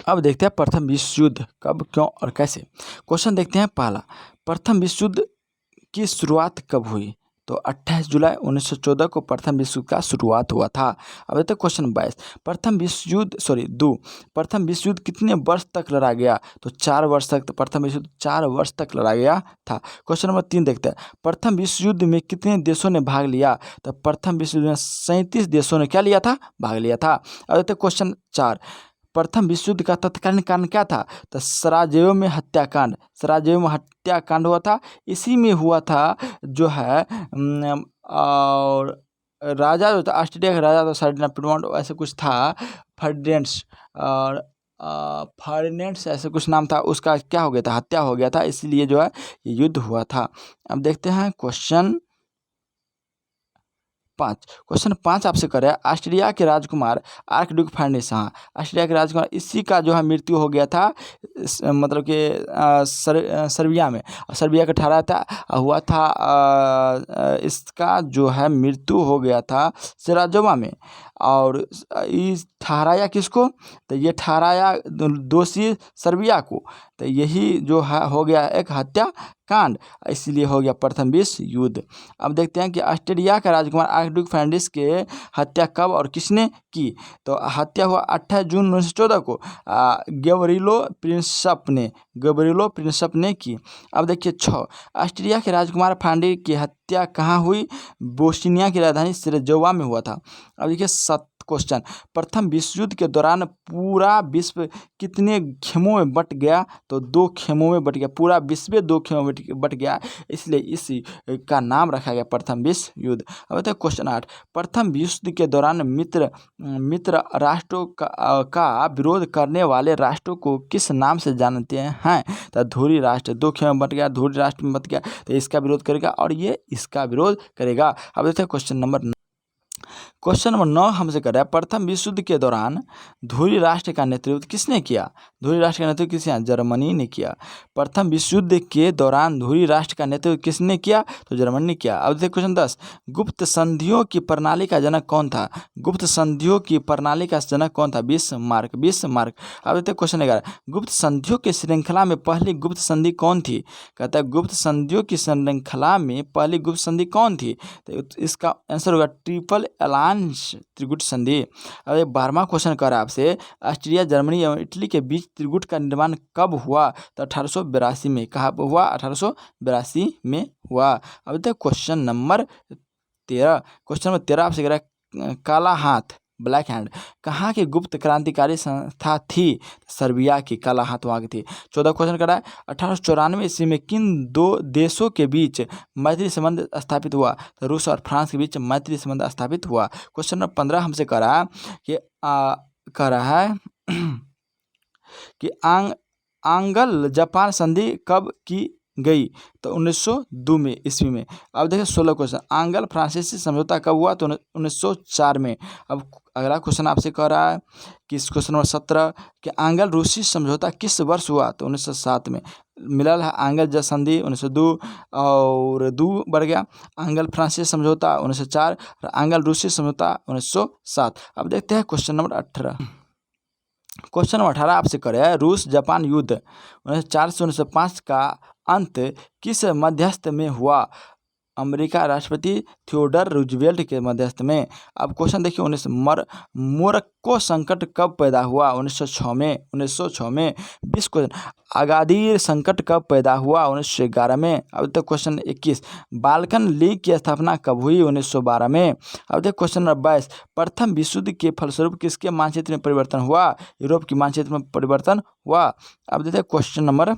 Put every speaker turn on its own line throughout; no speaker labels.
अब देखते हैं प्रथम विश्व युद्ध कब, क्यों और कैसे। क्वेश्चन देखते हैं पहला, प्रथम विश्व युद्ध की शुरुआत कब हुई? तो 28 जुलाई 1914 को प्रथम विश्व युद्ध का शुरुआत हुआ था। अब देखते हैं क्वेश्चन 22, प्रथम विश्व युद्ध प्रथम विश्व युद्ध कितने वर्ष तक लड़ा गया? तो 4 वर्ष तक। तो प्रथम विश्व युद्ध 4 वर्ष तक लड़ा गया था। क्वेश्चन नंबर 3 देखते हैं, प्रथम विश्व युद्ध में कितने देशों ने भाग लिया? तो प्रथम विश्व युद्ध में 37 देशों ने क्या लिया था? भाग लिया था। अब देखते हैं क्वेश्चन 4, प्रथम विश्व युद्ध का तत्कालीन कारण क्या था? तो सराजेवो में हत्याकांड। सराजेवो में हत्याकांड हुआ था, इसी में हुआ था जो है और राजा जो था ऑस्ट्रेलिया का राजा, तो फर्डिनांड पिडमोंट ऐसे कुछ था, फर्डिनेंड्स और फर्डिनेंड्स ऐसे कुछ नाम था, उसका क्या हो गया था? हत्या हो गया था, इसीलिए जो है ये युद्ध हुआ था। अब देखते हैं क्वेश्चन 5। क्वेश्चन 5 आपसे करे, ऑस्ट्रिया के राजकुमार आर्कड्यूक फर्डिनेंड, हाँ ऑस्ट्रिया के राजकुमार, इसी का जो है मृत्यु हो गया था मतलब कि सर्बिया में। सर्बिया का ठहरा था हुआ था इसका जो है मृत्यु हो गया था सराजेवो में। और इस ठहराया किसको? तो ये ठहराया दोषी सर्बिया को। तो यही जो है हो गया एक हत्याकांड, इसलिए हो गया प्रथम विश्व युद्ध। अब देखते हैं कि ऑस्ट्रिया का राजकुमार आर्कड्यूक फर्डिनेंड के हत्या कब और किसने की? तो हत्या हुआ 28 जून 1914 को गैब्रिएलो प्रिंसेप ने की। अब देखिए 6, ऑस्ट्रिया के राजकुमार फर्डिनेंड की हत्या कहाँ हुई? बोस्निया की राजधानी सराजेवो में हुआ था। अब देखिए 7 क्वेश्चन, प्रथम विश्व युद्ध के दौरान पूरा विश्व कितने खेमों में बट गया? तो 2 खेमों में बट गया, पूरा विश्व 2 खेमों में बट गया, इसलिए इस का नाम रखा गया प्रथम विश्व युद्ध। अब देखते हैं क्वेश्चन 8, प्रथम विश्व युद्ध के दौरान मित्र राष्ट्रों का विरोध करने वाले राष्ट्रों को किस नाम से जानते हैं? तो धुरी राष्ट्र, 2 खेमों में बट गया, धुरी राष्ट्र में बट गया, तो इसका विरोध करेगा और ये इसका विरोध करेगा। अब देखते हैं क्वेश्चन नंबर 9 हमसे कर रहा है, प्रथम विश्व युद्ध के दौरान धुरी राष्ट्र का नेतृत्व किसने किया? धुरी राष्ट्र का नेतृत्व किसने? जर्मनी ने किया। प्रथम विश्व युद्ध के दौरान धुरी राष्ट्र का नेतृत्व किसने किया? तो जर्मनी ने किया। अब देखिए क्वेश्चन 10, गुप्त संधियों की प्रणाली का जनक कौन था? गुप्त संधियों की प्रणाली का जनक कौन था? बिस्मार्क। अब देखते हैं क्वेश्चन 11, गुप्त संधियों की श्रृंखला में पहली गुप्त संधि कौन थी? कहता है गुप्त संधियों की श्रृंखला में पहली गुप्त संधि कौन थी? तो इसका आंसर होगा ट्रिपल अलायंस त्रिगुट संधि। अब 12वां क्वेश्चन कर रहा है आपसे, ऑस्ट्रिया, जर्मनी एवं इटली के बीच त्रिगुट का निर्माण कब हुआ? तो 1882 में। कहाँ हुआ? 1882 में हुआ। अब देखते हैं क्वेश्चन नंबर 13 आपसे कह रहा है, काला हाथ ब्लैक हैंड कहाँ की गुप्त क्रांतिकारी संस्था थी? सर्बिया की काला हाथ वहाँ की थी। 14 क्वेश्चन कर रहा है, 1894 ईस्वी में किन 2 देशों के बीच मैत्री संबंध स्थापित हुआ? तो रूस और फ्रांस के बीच मैत्री संबंध स्थापित हुआ। क्वेश्चन नंबर 15 हमसे कह रहा है कि आंग्ल जापान संधि कब की गई? तो 1902 में ईस्वी में। अब देखिए 16 क्वेश्चन, आंग्ल फ्रांसीसी समझौता कब हुआ? तो 1904 में। अब अगला क्वेश्चन आपसे कह रहा है कि क्वेश्चन नंबर 17 कि आंग्ल रूसी समझौता किस वर्ष हुआ? तो 1907 में। मिलल है आंग्ल संधि 1902 और 2 बढ़ गया, आंग्ल फ्रांसीसी समझौता 1904 और आंग्ल रूसी समझौता 1907। अब देखते हैं क्वेश्चन नंबर 18। क्वेश्चन नंबर 18 आपसे करे, रूस जापान युद्ध 1904 से 1905 का अंत किस मध्यस्थ में हुआ? अमेरिका राष्ट्रपति थियोडर रूजवेल्ट के मध्यस्थ में। अब क्वेश्चन देखिए 19 मोरक्को संकट कब पैदा हुआ? 1906 में। 20 क्वेश्चन, अगादिर संकट कब पैदा हुआ? 1911 में। अब तक क्वेश्चन 21, बाल्कन लीग की स्थापना कब हुई? 1912 में। अब तक क्वेश्चन नंबर 22, प्रथम विश्व युद्ध के फलस्वरूप किसके मानचित्र में परिवर्तन हुआ? यूरोप की मानचित्र में परिवर्तन हुआ। अब देखते हैं क्वेश्चन नंबर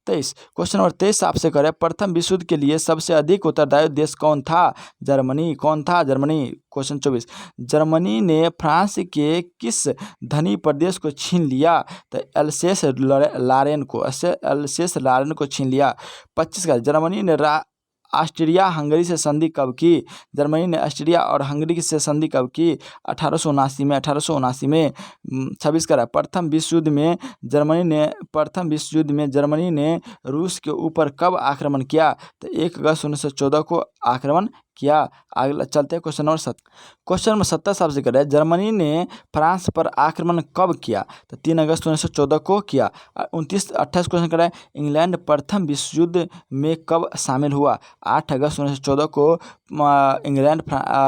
23। क्वेश्चन नंबर 23 आपसे करें, प्रथम विश्व युद्ध के लिए सबसे अधिक उत्तरदायी देश कौन था? जर्मनी। कौन था? जर्मनी। क्वेश्चन 24, जर्मनी ने फ्रांस के किस धनी प्रदेश को छीन लिया? तो एल्सेस लॉरेन को छीन लिया। 25 का, जर्मनी ने ऑस्ट्रिया हंगरी से संधि कब की? जर्मनी ने ऑस्ट्रिया और हंगरी से संधि कब की? 1879 में। 26 का, प्रथम विश्व युद्ध में जर्मनी ने रूस के ऊपर कब आक्रमण किया? तो 1 अगस्त 1914 को आक्रमण किया। अगला चलते हैं क्वेश्चन नंबर 7। क्वेश्चन नंबर 70 आपसे कर रहा है, जर्मनी ने फ्रांस पर आक्रमण कब किया? तो 3 अगस्त 1914 को किया। 28 क्वेश्चन कर रहा है, इंग्लैंड प्रथम विश्व युद्ध में कब शामिल हुआ? 8 अगस्त 1914 को इंग्लैंड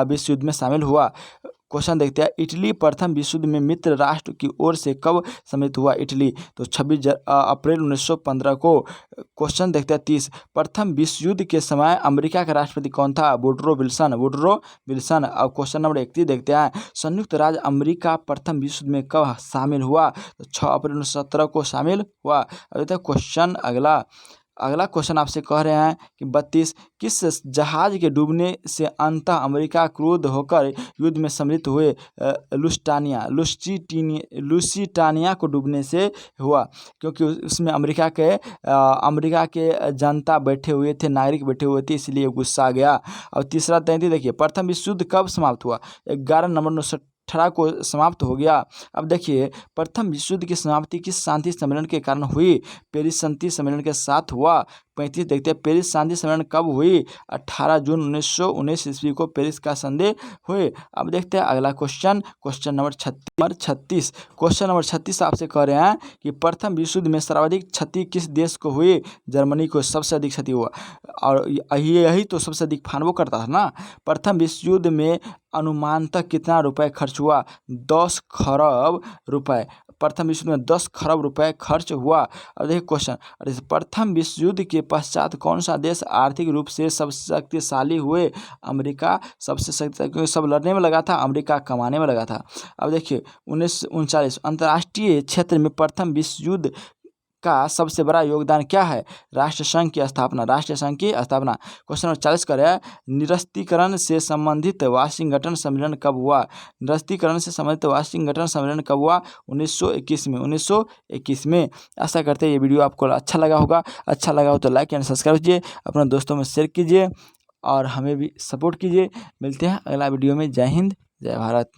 विश्व युद्ध में शामिल हुआ। क्वेश्चन देखते हैं, इटली प्रथम विश्व युद्ध में मित्र राष्ट्र की ओर से कब सम्मिलित हुआ? इटली तो 26 अप्रैल 1915 को। क्वेश्चन देखते हैं 30, प्रथम विश्व युद्ध के समय अमेरिका का राष्ट्रपति कौन था? Woodrow Wilson. अब क्वेश्चन नंबर 31 देखते हैं, संयुक्त राज्य अमेरिका प्रथम विश्व युद्ध में कब शामिल हुआ? तो 6 अप्रैल 1917 को शामिल हुआ। अब देखते हैं क्वेश्चन अगला क्वेश्चन आपसे कह रहे हैं कि 32, किस जहाज के डूबने से अंततः अमेरिका क्रुद्ध होकर युद्ध में सम्मिलित हुए? लुसिटानिया को डूबने से हुआ, क्योंकि उसमें अमेरिका के जनता बैठे हुए थे, नागरिक बैठे हुए थे, इसलिए गुस्सा आ गया। अब तीसरा 33 देखिए, प्रथम विश्व युद्ध कब समाप्त हुआ? 11 नवंबर 1918 को समाप्त हो गया। अब देखिए, प्रथम विश्व युद्ध की समाप्ति किस शांति सम्मेलन के कारण हुई? पेरिस शांति सम्मेलन के साथ हुआ। 35 देखते हैं, पेरिस शांति सम्मेलन कब हुई? 18 जून 1919 ईस्वी को पेरिस का संधि हुई। अब देखते हैं अगला क्वेश्चन नंबर 36। क्वेश्चन नंबर 36 आपसे कह रहे हैं कि प्रथम विश्व युद्ध में सर्वाधिक क्षति किस देश को हुई? जर्मनी को सबसे अधिक क्षति हुआ, और यही तो सबसे अधिक फानवो करता था ना। प्रथम विश्व युद्ध में अनुमानतः कितना रुपए खर्च हुआ? 10 खरब रुपए। प्रथम विश्व युद्ध में 10 खरब रुपए खर्च हुआ। अब देखिए क्वेश्चन, प्रथम विश्व युद्ध के पश्चात कौन सा देश आर्थिक रूप से सबसे शक्तिशाली हुए? अमेरिका सबसे शक्तिशाली, क्योंकि सब लड़ने में लगा था, अमेरिका कमाने में लगा था। अब देखिए 1939, अंतर्राष्ट्रीय क्षेत्र में प्रथम विश्व युद्ध का सबसे बड़ा योगदान क्या है? राष्ट्रीय संघ की स्थापना। क्वेश्चन नंबर 40 कर रहा है, निरस्त्रीकरण से संबंधित वाशिंगटन सम्मेलन कब हुआ? 1921 में। आशा करते हैं ये वीडियो आपको अच्छा लगा होगा। अच्छा लगा हो तो लाइक एंड सब्सक्राइब कीजिए, अपने दोस्तों में शेयर कीजिए और हमें भी सपोर्ट कीजिए। मिलते हैं अगला वीडियो में। जय हिंद, जय भारत।